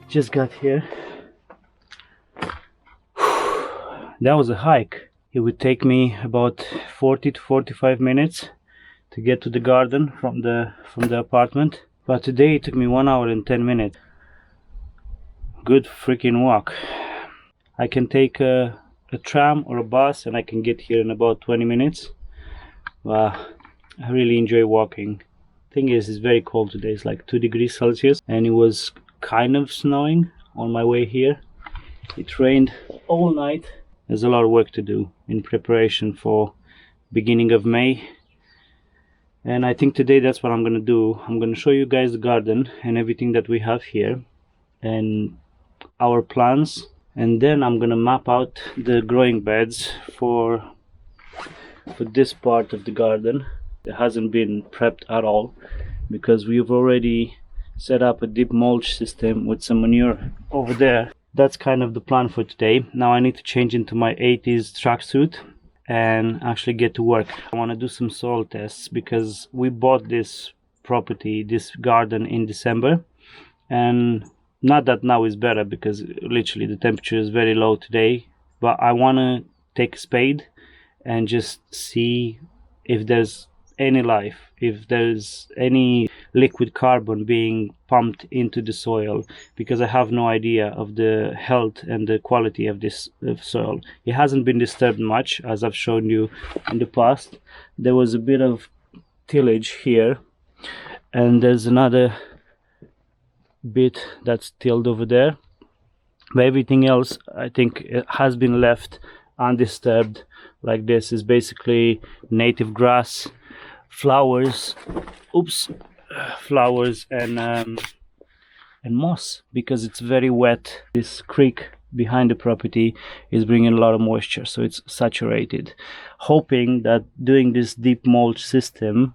Just got here. That was a hike. It would take me about 40 to 45 minutes to get to the garden from the apartment, but today it took me 1 hour and 10 minutes. Good freaking walk. I can take a tram or a bus and I can get here in about 20 minutes. Wow, I really enjoy walking. Thing is, it's very cold today. It's like 2 degrees Celsius and it was kind of snowing on my way here. It rained all night. There's a lot of work to do in preparation for beginning of May. And I think today that's what I'm gonna do. I'm gonna show you guys the garden and everything that we have here and our plans. And then I'm gonna map out the growing beds for this part of the garden. It hasn't been prepped at all because we've already set up a deep mulch system with some manure over there. That's kind of the plan for today. Now I need to change into my 80s tracksuit and actually get to work. I want to do some soil tests because we bought this property, this garden, in December, and not that now is better because literally the temperature is very low today, but I want to take a spade and just see if there's any life, if there's any liquid carbon being pumped into the soil, because I have no idea of the health and the quality of this soil. It hasn't been disturbed much, as I've shown you in the past. There was a bit of tillage here, and there's another bit that's tilled over there, but everything else I think it has been left undisturbed. Like this is basically native grass, flowers, flowers and moss, because it's very wet. This creek behind the property is bringing a lot of moisture, so it's saturated. Hoping that doing this deep mulch system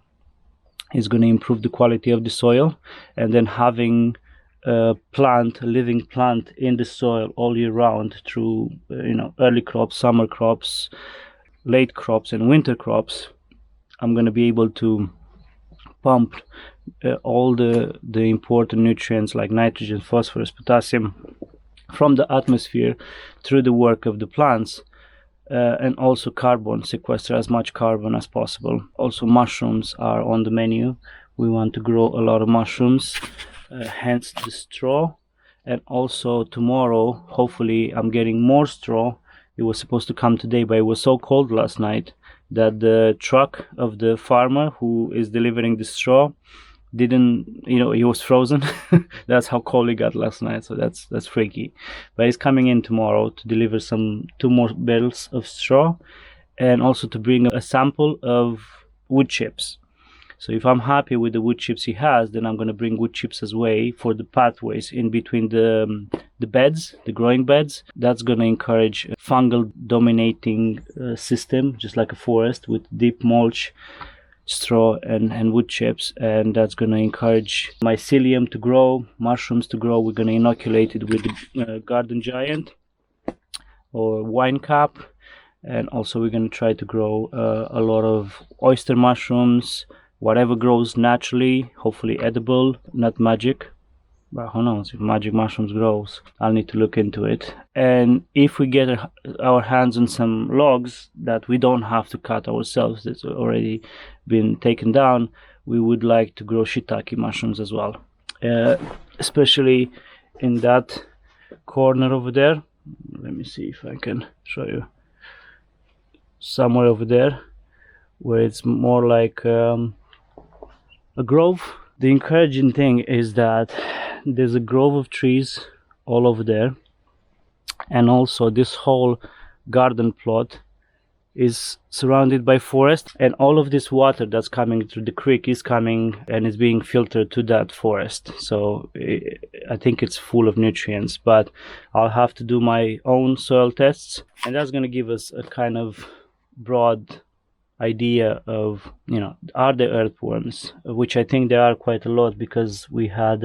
is going to improve the quality of the soil, and then having a living plant in the soil all year round through early crops, summer crops, late crops and winter crops, I'm going to be able to pump all the important nutrients like nitrogen, phosphorus, potassium from the atmosphere through the work of the plants, and also carbon, sequester as much carbon as possible. Also mushrooms are on the menu. We want to grow a lot of mushrooms, hence the straw. And also tomorrow hopefully I'm getting more straw. It was supposed to come today, but it was so cold last night that the truck of the farmer who is delivering the straw didn't, he was frozen. That's how cold it got last night, so that's freaky. But he's coming in tomorrow to deliver 2 more bales of straw, and also to bring a sample of wood chips. So if I'm happy with the wood chips he has, then I'm going to bring wood chips as well for the pathways in between the beds, the growing beds. That's going to encourage a fungal dominating system, just like a forest, with deep mulch, straw and wood chips. And that's going to encourage mycelium to grow, mushrooms to grow. We're going to inoculate it with the garden giant or wine cap. And also we're going to try to grow a lot of oyster mushrooms, whatever grows naturally, hopefully edible, not magic. But who knows if magic mushrooms grows? I'll need to look into it. And if we get our hands on some logs that we don't have to cut ourselves, that's already been taken down, we would like to grow shiitake mushrooms as well. Especially in that corner over there. Let me see if I can show you. Somewhere over there, where it's more like a grove. The encouraging thing is that there's a grove of trees all over there, and also this whole garden plot is surrounded by forest, and all of this water that's coming through the creek is coming and is being filtered to that forest. So I think it's full of nutrients, but I'll have to do my own soil tests, and that's going to give us a kind of broad idea of, are there earthworms, which I think there are quite a lot, because we had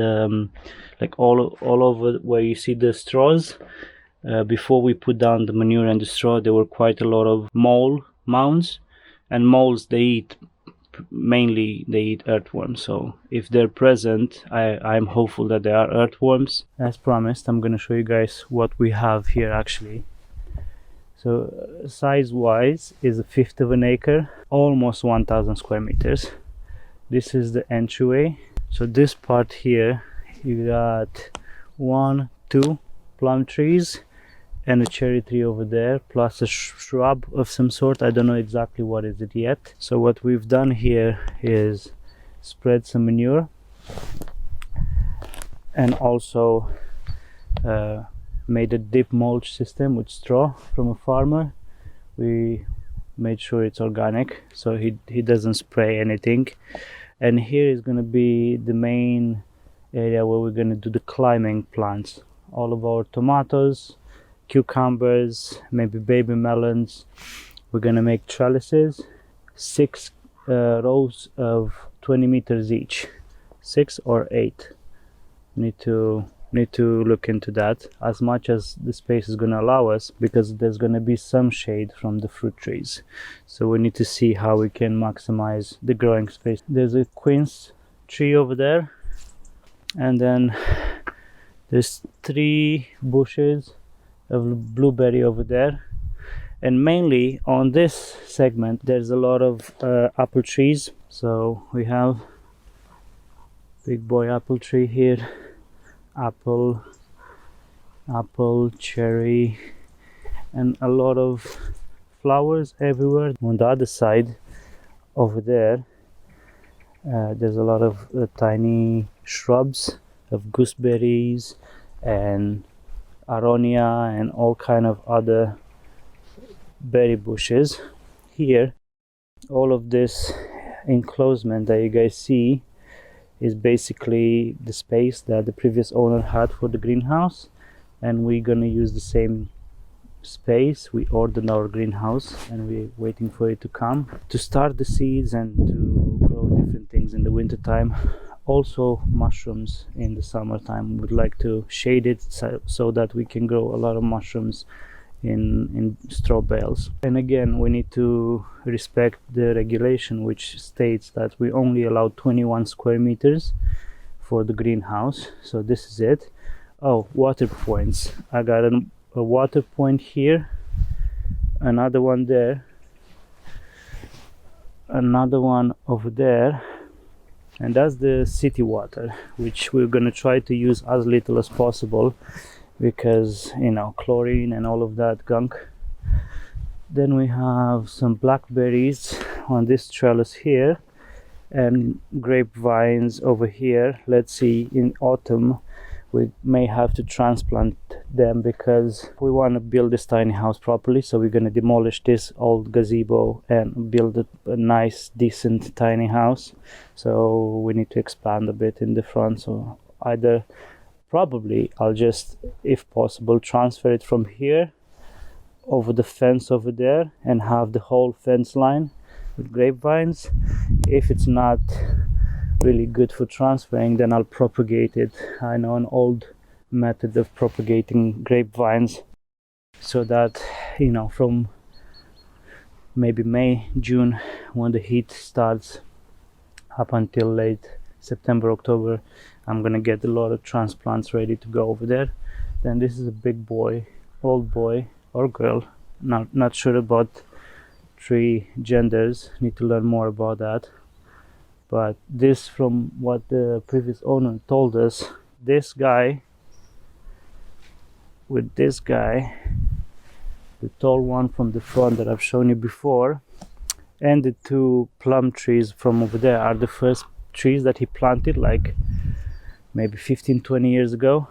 like all over where you see the straws, before we put down the manure and the straw, there were quite a lot of mole mounds, and moles, they eat mainly they eat earthworms. So if they're present, I'm hopeful that they are earthworms. As promised, I'm gonna show you guys what we have here actually. So size wise is a fifth of an acre, almost 1,000 square meters. This is the entryway. So this part here, you got 1, 2 plum trees and a cherry tree over there, plus a shrub of some sort. I don't know exactly what is it yet. So what we've done here is spread some manure and also made a deep mulch system with straw from a farmer. We made sure it's organic, so he doesn't spray anything. And here is going to be the main area where we're going to do the climbing plants. All of our tomatoes, cucumbers, maybe baby melons. We're going to make trellises, 6 rows of 20 meters each, 6 or 8. Need to look into that as much as the space is going to allow us, because there's going to be some shade from the fruit trees. So we need to see how we can maximize the growing space. There's a quince tree over there, and then there's 3 bushes of blueberry over there. And mainly on this segment there's a lot of apple trees. So we have big boy apple tree here, apple, cherry, and a lot of flowers everywhere. On the other side over there there's a lot of tiny shrubs of gooseberries and aronia and all kind of other berry bushes. Here, all of this enclosement that you guys see is basically the space that the previous owner had for the greenhouse, and we're gonna use the same space. We ordered our greenhouse and we're waiting for it to come to start the seeds and to grow different things in the winter time. Also mushrooms in the summertime. We'd like to shade it so that we can grow a lot of mushrooms in straw bales. And again, we need to respect the regulation which states that we only allow 21 square meters for the greenhouse. So this is it. Oh, water points. I got a water point here, another one there, another one over there, and that's the city water, which we're going to try to use as little as possible, because you know, chlorine and all of that gunk. Then we have some blackberries on this trellis here and grapevines over here. Let's see, in autumn we may have to transplant them because we want to build this tiny house properly. So we're going to demolish this old gazebo and build a nice decent tiny house. So we need to expand a bit in the front. So either probably I'll just, if possible, transfer it from here over the fence over there and have the whole fence line with grapevines. If it's not really good for transferring, then I'll propagate it. I know an old method of propagating grapevines, so that, you know, from maybe May, June, when the heat starts, up until late September, October, I'm gonna get a lot of transplants ready to go over there. Then this is a big boy, old boy or girl, not sure about tree genders, need to learn more about that. But this, from what the previous owner told us, this guy with this guy, the tall one from the front that I've shown you before, and the 2 plum trees from over there are the first trees that he planted like maybe 15-20 years ago.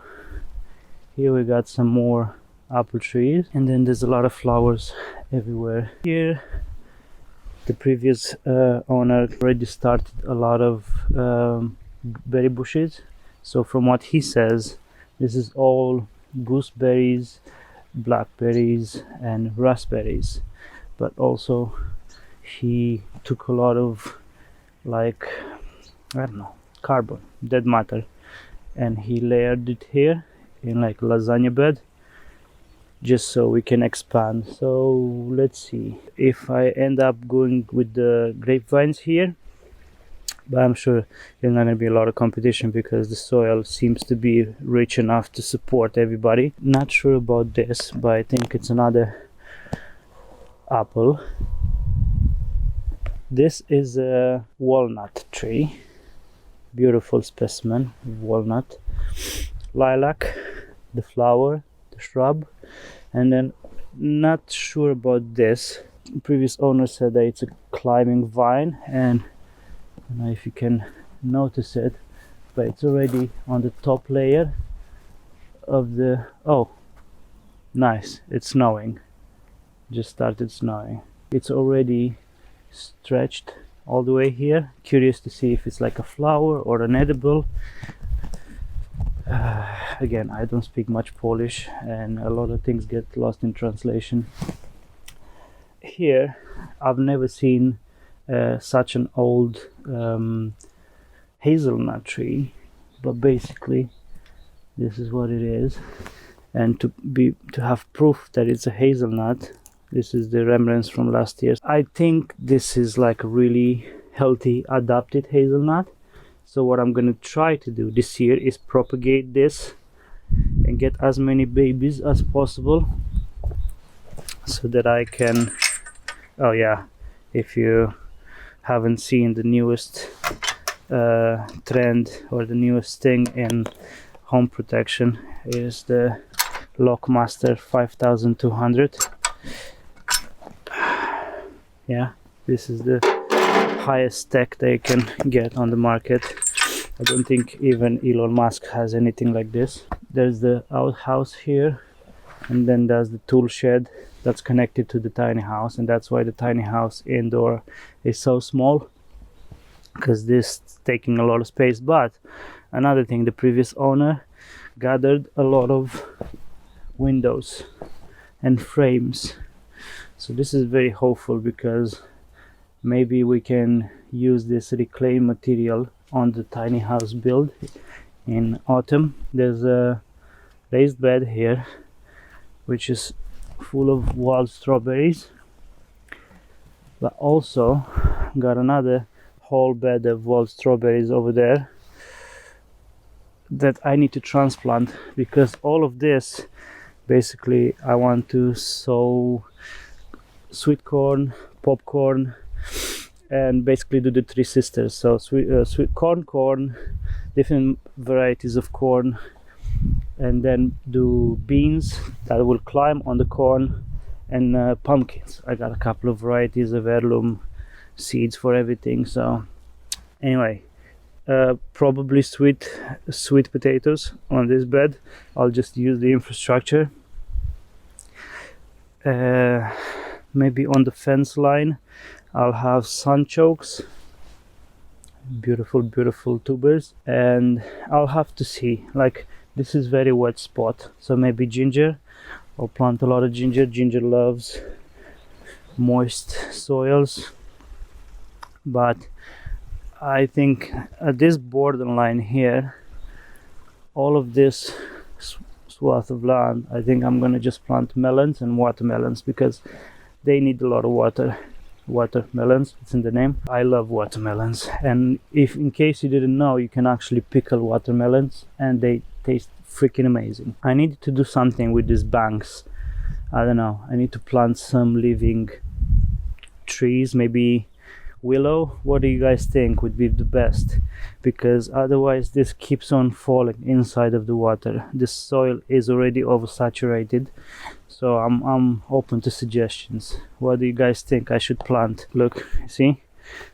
Here we got some more apple trees, and then there's a lot of flowers everywhere. Here the previous owner already started a lot of berry bushes. So from what he says, this is all gooseberries, blackberries and raspberries. But also he took a lot of, like, I don't know, carbon, dead matter, and he layered it here in like lasagna bed, just so we can expand. So let's see, if I end up going with the grapevines here, but I'm sure there's not going to be a lot of competition because the soil seems to be rich enough to support everybody. Not sure about this, but I think it's another apple. This is a walnut tree, beautiful specimen of walnut. Lilac, the flower, the shrub, and then not sure about this. The previous owner said that it's a climbing vine, and I don't know if you can notice it, but it's already on the top layer of the, oh, nice, it's snowing, just started snowing. It's already stretched all the way here. Curious to see if it's like a flower or an edible. Again, I don't speak much Polish and a lot of things get lost in translation. Here I've never seen such an old hazelnut tree, but basically this is what it is. And to have proof that it's a hazelnut, this is the remnants from last year. I think this is like a really healthy adapted hazelnut. So what I'm gonna try to do this year is propagate this and get as many babies as possible, so that I can, oh yeah, if you haven't seen the newest trend or the newest thing in home protection is the Lockmaster 5200. Yeah, this is the highest tech they can get on the market. I don't think even Elon Musk has anything like this. There's the outhouse here, and then there's the tool shed that's connected to the tiny house, and that's why the tiny house indoor is so small, because this is taking a lot of space. But another thing, the previous owner gathered a lot of windows and frames, so this is very hopeful because maybe we can use this reclaimed material on the tiny house build in autumn. There's a raised bed here which is full of wild strawberries, but also got another whole bed of wild strawberries over there that I need to transplant, because all of this basically I want to sow sweet corn, popcorn, and basically do the three sisters. So sweet corn, different varieties of corn, and then do beans that will climb on the corn, and pumpkins. I got a couple of varieties of heirloom seeds for everything. So anyway, probably sweet potatoes on this bed. I'll just use the infrastructure. Maybe on the fence line I'll have sunchokes, beautiful tubers, and I'll have to see, like, this is very wet spot, so maybe ginger. I'll plant a lot of ginger. Ginger loves moist soils, but I think at this borderline here, all of this swath of land, I think I'm gonna just plant melons and watermelons, because they need a lot of water. Watermelons, it's in the name. I love watermelons, and if in case you didn't know, you can actually pickle watermelons and they taste freaking amazing. I need to do something with these banks. I don't know, I need to plant some living trees, maybe willow. What do you guys think would be the best? Because otherwise this keeps on falling inside of the water. The soil is already oversaturated, so I'm open to suggestions. What do you guys think I should plant? Look, see,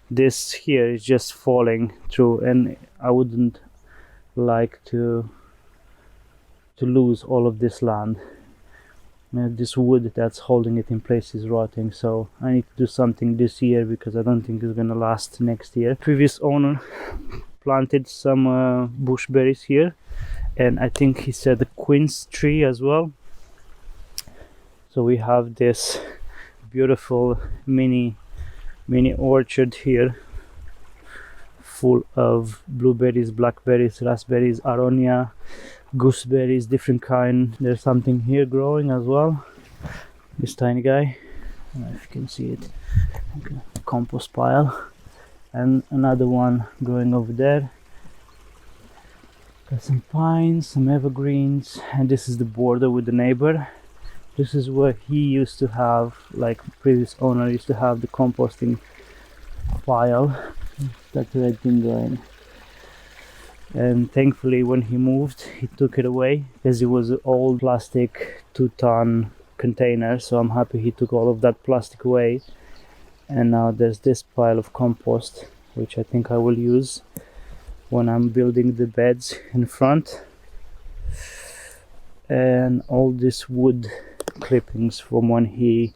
this here is just falling through, and I wouldn't like to lose all of this land. This wood that's holding it in place is rotting, so I need to do something this year, because I don't think it's gonna last next year. Previous owner planted some bushberries here, and I think he said the quince tree as well. So we have this beautiful mini orchard here, full of blueberries, blackberries, raspberries, aronia, gooseberries, different kind. There's something here growing as well, this tiny guy. I don't know if you can see it. Okay. Compost pile, and another one growing over there. Got some pines, some evergreens, and this is the border with the neighbor. This is where he used to have, like previous owner used to have, the composting pile. That's where I've been going. And thankfully when he moved, he took it away because it was an old plastic 2-ton container. So I'm happy he took all of that plastic away. And now there's this pile of compost, which I think I will use when I'm building the beds in front. And all this wood clippings from when he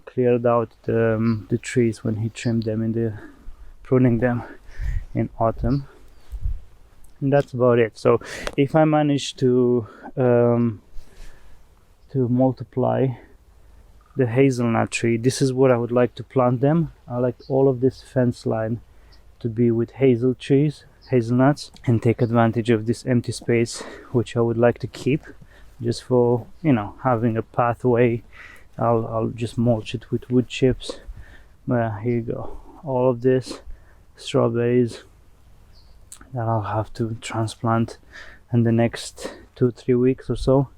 cleared out the trees, when he trimmed them in the pruning them in autumn. And that's about it. So if I manage to multiply the hazelnut tree, this is where I would like to plant them. I like all of this fence line to be with hazel trees, hazelnuts, and take advantage of this empty space, which I would like to keep just for, you know, having a pathway. I'll just mulch it with wood chips. Well, here you go. All of this strawberries that I'll have to transplant in the next 2-3 weeks or so.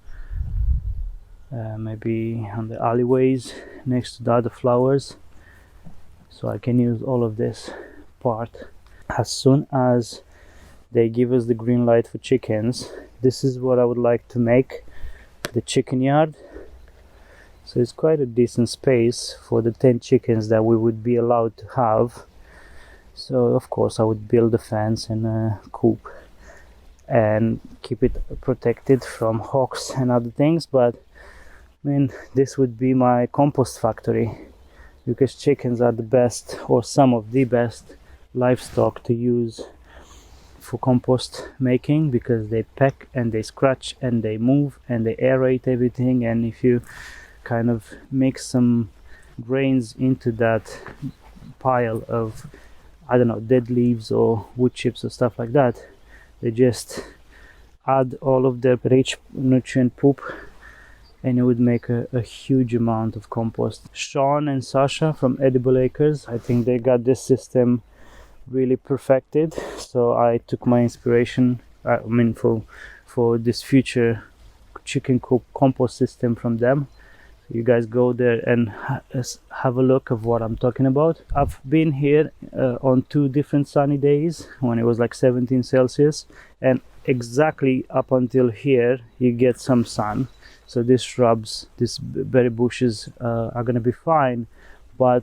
Maybe on the alleyways next to the other flowers, so I can use all of this part. As soon as they give us the green light for chickens, this is what I would like to make the chicken yard. So it's quite a decent space for the 10 chickens that we would be allowed to have. So of course I would build a fence and a coop and keep it protected from hawks and other things, but I mean, this would be my compost factory, because chickens are the best, or some of the best livestock to use for compost making, because they peck and they scratch and they move and they aerate everything. And if you kind of mix some grains into that pile of, I don't know, dead leaves or wood chips or stuff like that, they just add all of their rich nutrient poop, and it would make a huge amount of compost. Sean and Sasha from Edible Acres, I think they got this system really perfected, so I took my inspiration, for this future chicken coop compost system from them. You guys go there and have a look of what I'm talking about. I've been here on 2 different sunny days when it was like 17 Celsius, and exactly up until here you get some sun. So these shrubs, these berry bushes are gonna be fine, but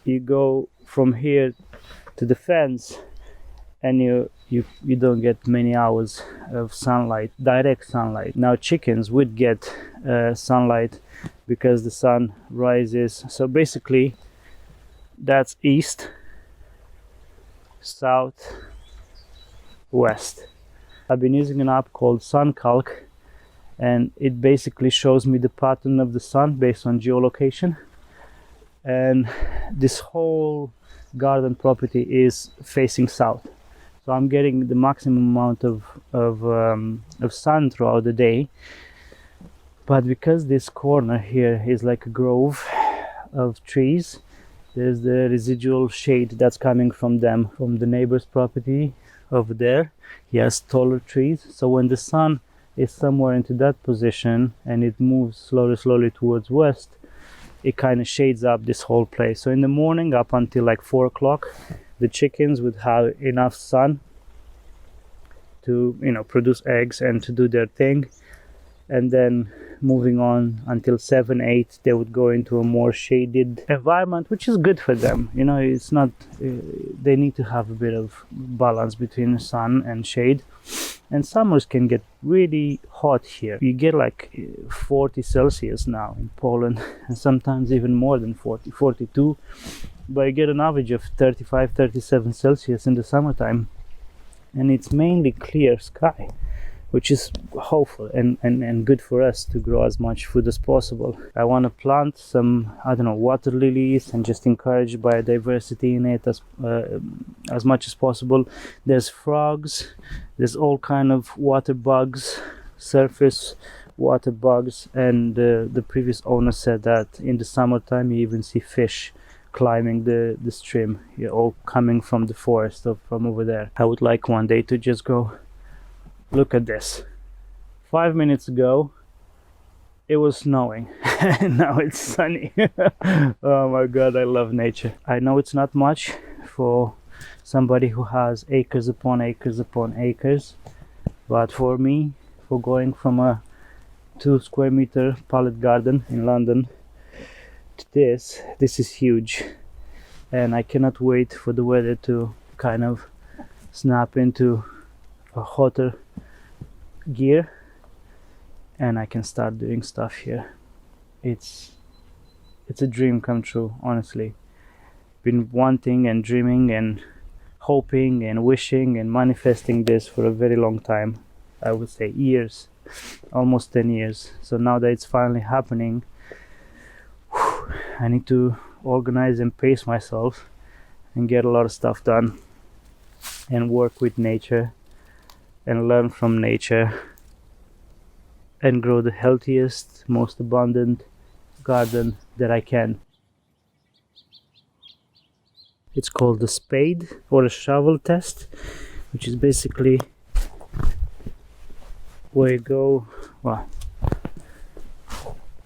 you go from here to the fence and you don't get many hours of sunlight, direct sunlight. Now chickens would get sunlight because the sun rises. So basically that's east, south, west. I've been using an app called SunCalc, and it basically shows me the pattern of the sun based on geolocation. And this whole garden property is facing south, so I'm getting the maximum amount of sun throughout the day. But because this corner here is like a grove of trees, there's the residual shade that's coming from them, from the neighbor's property over there. He has taller trees, so when the sun is somewhere into that position and it moves slowly towards west, it kind of shades up this whole place. So in the morning up until like 4 o'clock, the chickens would have enough sun to, you know, produce eggs and to do their thing. And then moving on until 7-8, they would go into a more shaded environment, which is good for them. You know, it's not, they need to have a bit of balance between sun and shade. And summers can get really hot here. You get like 40 Celsius now in Poland, and sometimes even more than 40, 42. But you get an average of 35, 37 Celsius in the summertime. And it's mainly clear sky, which is hopeful and good for us to grow as much food as possible. I want to plant some, I don't know, water lilies and just encourage biodiversity in it as much as possible. There's frogs, there's all kind of water bugs, surface water bugs, and the previous owner said that in the summertime you even see fish climbing the stream, all coming from the forest or from over there. I would like one day to just go look at this. 5 minutes ago it was snowing and now it's sunny. Oh my god, I love nature. I know it's not much for somebody who has acres upon acres upon acres, but for me, for going from a 2 square meter pallet garden in London to this is huge, and I cannot wait for the weather to kind of snap into a hotter gear and I can start doing stuff here. It's a dream come true, honestly. Been wanting and dreaming and hoping and wishing and manifesting this for a very long time. I would say years, almost 10 years. So now that it's finally happening, I need to organize and pace myself and get a lot of stuff done and work with nature and learn from nature and grow the healthiest, most abundant garden that I can. It's called the spade or a shovel test, which is basically where you go, well,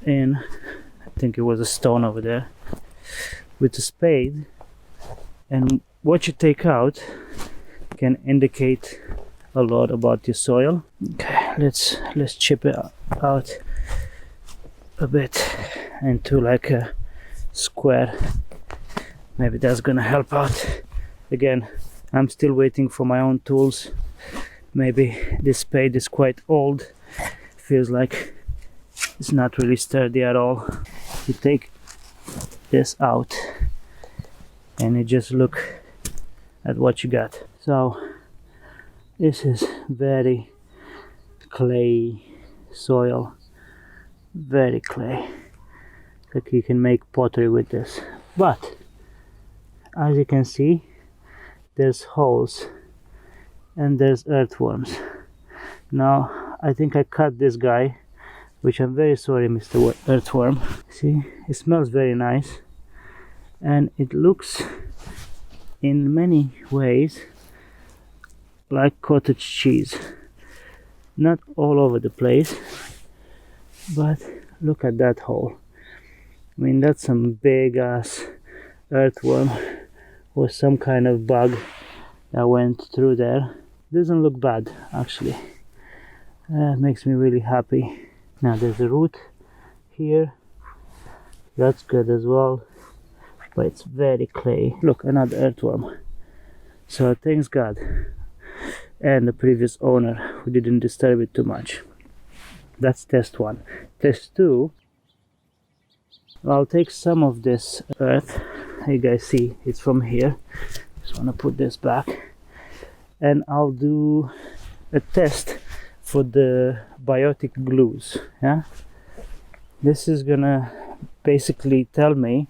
in, I think it was a stone over there, with a spade, and what you take out can indicate a lot about your soil. Okay, let's chip it out a bit into like a square. Maybe that's gonna help out. Again, I'm still waiting for my own tools. Maybe this spade is quite old, feels like it's not really sturdy at all. You take this out and you just look at what you got. So this is very clay soil, very clay. Like you can make pottery with this, but as you can see, there's holes and there's earthworms. Now I think I cut this guy, which I'm very sorry, Mr. Earthworm. See, it smells very nice and it looks in many ways like cottage cheese. Not all over the place, but look at that hole. I mean, that's some big ass earthworm or some kind of bug that went through there. Doesn't look bad, actually. That makes me really happy. Now there's a root here, that's good as well, but it's very clay. Look, another earthworm. So thanks God and the previous owner who didn't disturb it too much. That's test 1. Test 2, I'll take some of this earth. You guys see it's from here. Just want to put this back and I'll do a test for the biotic glues. Yeah, this is gonna basically tell me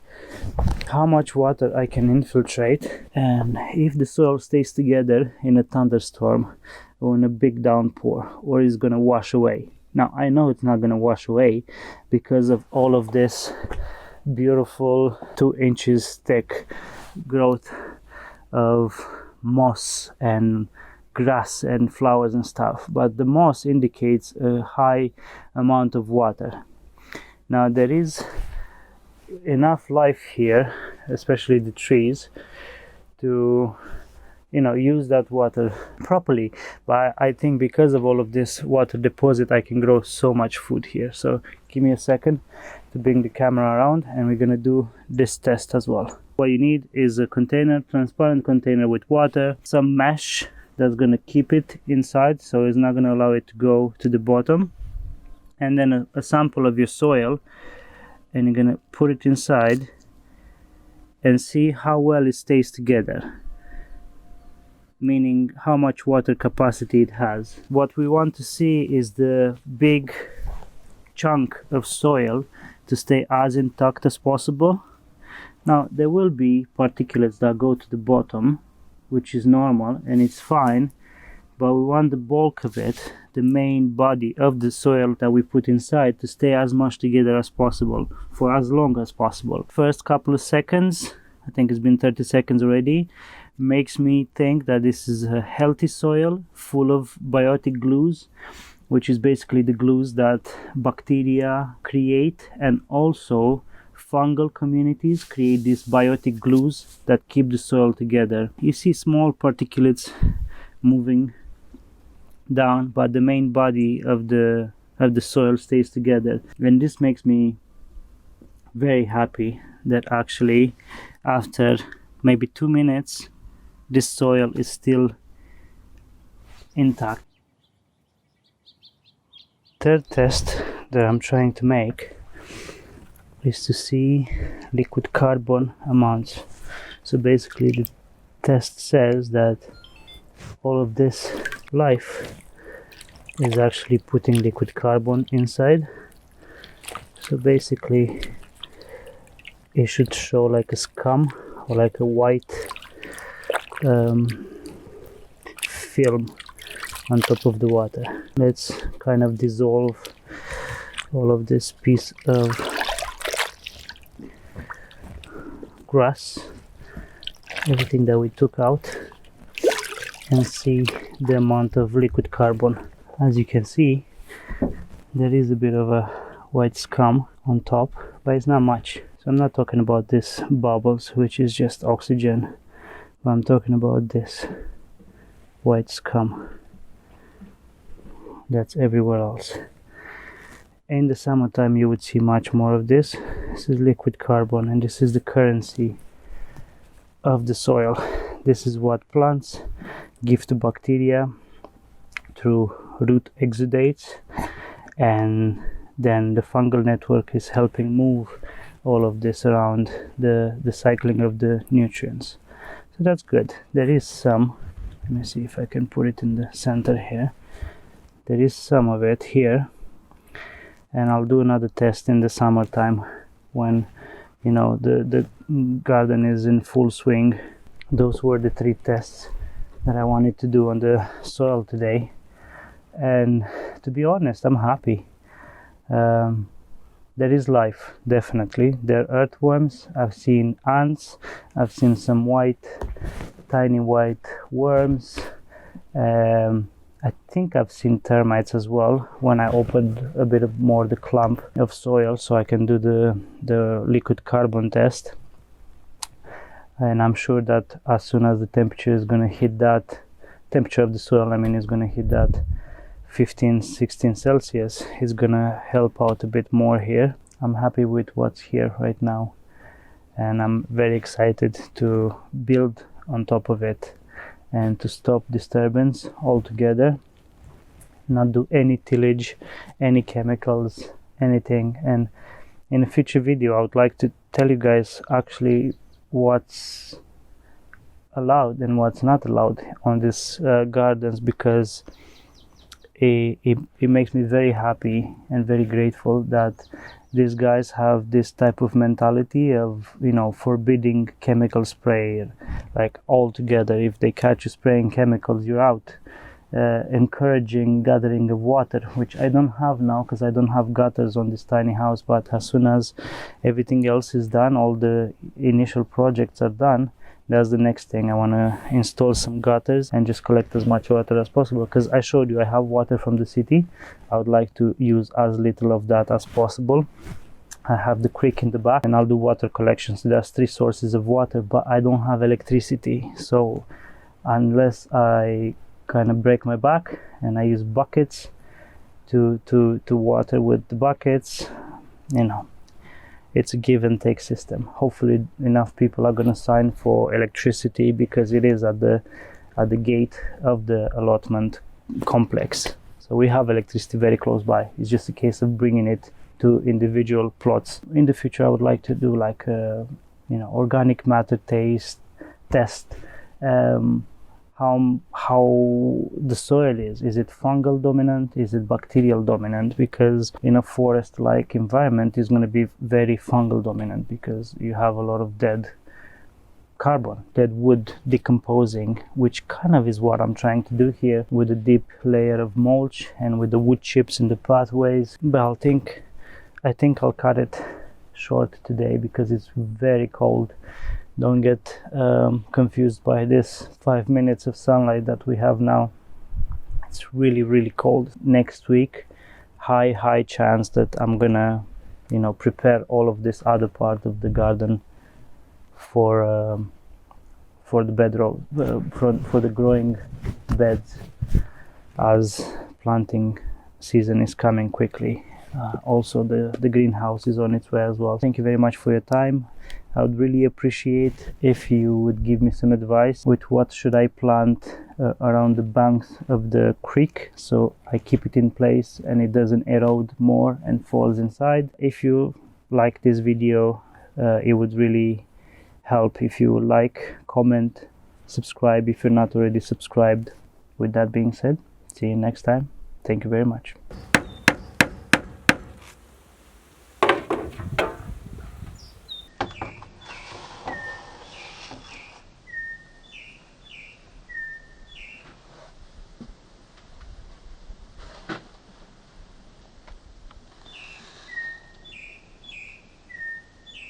how much water I can infiltrate and if the soil stays together in a thunderstorm or in a big downpour, or is gonna wash away. Now I know it's not gonna wash away because of all of this beautiful 2 inches thick growth of moss and grass and flowers and stuff, but the moss indicates a high amount of water. Now there is enough life here, especially the trees, to use that water properly, but I think because of all of this water deposit I can grow so much food here. So give me a second to bring the camera around and we're gonna do this test as well. What you need is a container, transparent container with water, some mesh that's gonna keep it inside so it's not gonna allow it to go to the bottom, and then a sample of your soil, and you're gonna put it inside and see how well it stays together, meaning how much water capacity it has. What we want to see is the big chunk of soil to stay as intact as possible. Now there will be particulates that go to the bottom, which is normal and it's fine, but we want the bulk of it, the main body of the soil that we put inside, to stay as much together as possible for as long as possible. First couple of seconds I think it's been 30 seconds already, makes me think that this is a healthy soil full of biotic glues, which is basically the glues that bacteria create, and also fungal communities create these biotic glues that keep the soil together. You see small particulates moving down, but the main body of the soil stays together. And this makes me very happy that actually after maybe 2 minutes this soil is still intact. Third test that I'm trying to make is to see liquid carbon amounts. So basically the test says that all of this life is actually putting liquid carbon inside. So basically it should show like a scum or like a white film on top of the water. Let's kind of dissolve all of this piece of grass, everything that we took out, and see the amount of liquid carbon. As you can see, there is a bit of a white scum on top, but it's not much. So I'm not talking about this bubbles, which is just oxygen, but I'm talking about this white scum that's everywhere else. In the summertime you would see much more of this. This is liquid carbon, and this is the currency of the soil. This is what plants give to bacteria through root exudates, and then the fungal network is helping move all of this around the cycling of the nutrients. So that's good. There is some, let me see if I can put it in the center here. There is some of it here, and I'll do another test in the summertime when, you know, the garden is in full swing. Those were the 3 tests that I wanted to do on the soil today, and to be honest, I'm happy. There is life, definitely. There are earthworms, I've seen ants, I've seen some tiny white worms. I think I've seen termites as well when I opened a bit of more the clump of soil so I can do the liquid carbon test. And I'm sure that as soon as the temperature is going to hit that, temperature of the soil, I mean, is going to hit that 15-16 Celsius, is going to help out a bit more here. I'm happy with what's here right now, and I'm very excited to build on top of it and to stop disturbance altogether, not do any tillage, any chemicals, anything. And in a future video I would like to tell you guys actually what's allowed and what's not allowed on these gardens, because it makes me very happy and very grateful that these guys have this type of mentality of, you know, forbidding chemical spray, like altogether. If they catch you spraying chemicals, you're out. Encouraging gathering of water, which I don't have now because I don't have gutters on this tiny house, but as soon as everything else is done, all the initial projects are done, that's the next thing. I want to install some gutters and just collect as much water as possible, because I showed you I have water from the city. I would like to use as little of that as possible. I have the creek in the back, and I'll do water collection. So there's 3 sources of water, but I don't have electricity. So unless I kind of break my back and I use buckets to water with the buckets, you know, it's a give and take system. Hopefully enough people are going to sign for electricity, because it is at the gate of the allotment complex. So we have electricity very close by. It's just a case of bringing it to individual plots. In the future I would like to do like a, you know, organic matter test, how the soil is it fungal dominant, is it bacterial dominant, because in a forest like environment is going to be very fungal dominant, because you have a lot of dead carbon, dead wood decomposing, which kind of is what I'm trying to do here with a deep layer of mulch and with the wood chips in the pathways. But I think I'll cut it short today because it's very cold Don't get confused by this 5 minutes of sunlight that we have now. It's really cold. Next week, high chance that I'm gonna, you know, prepare all of this other part of the garden for the bedrock, for the growing beds, as planting season is coming quickly. Also the greenhouse is on its way as well. Thank you very much for your time. I would really appreciate if you would give me some advice with what should I plant around the banks of the creek, so I keep it in place and it doesn't erode more and falls inside. If you like this video, it would really help if you like, comment, subscribe if you're not already subscribed. With that being said, see you next time. Thank you very much.